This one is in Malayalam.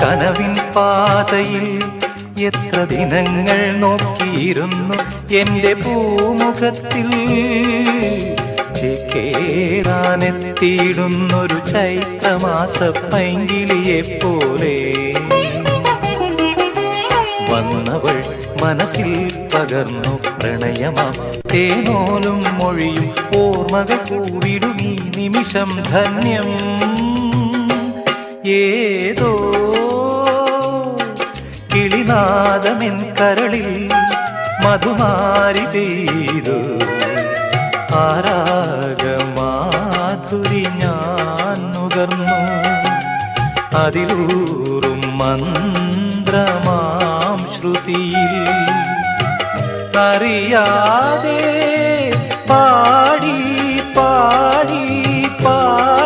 കനവിൻ പാതയിൽ എത്ര ദിനങ്ങൾ നോക്കിയിരുന്നു എന്റെ പൂമുഖത്തിൽ ചേക്കേറാനെത്തിയിടുന്നൊരു ചൈത്രമാസ പൈങ്കിളിയെപ്പോലെ വന്നവൾ മനസ്സിൽ പകർന്നു പ്രണയമാം തേനോലും മൊഴിയും ഓർമ്മകൾ കൂടിടും ഈ നിമിഷം ധന്യം. ഏതോ കിളിനാദമെൻ കരളിൽ മധുമാരി പെയ്തു ആരാഗമാധുരി ഞാൻ നുകർന്നു അതിലൂറും മന്ത്രമാം ശ്രുതിയിൽ അറിയാതെ പാടി പാടി പാടി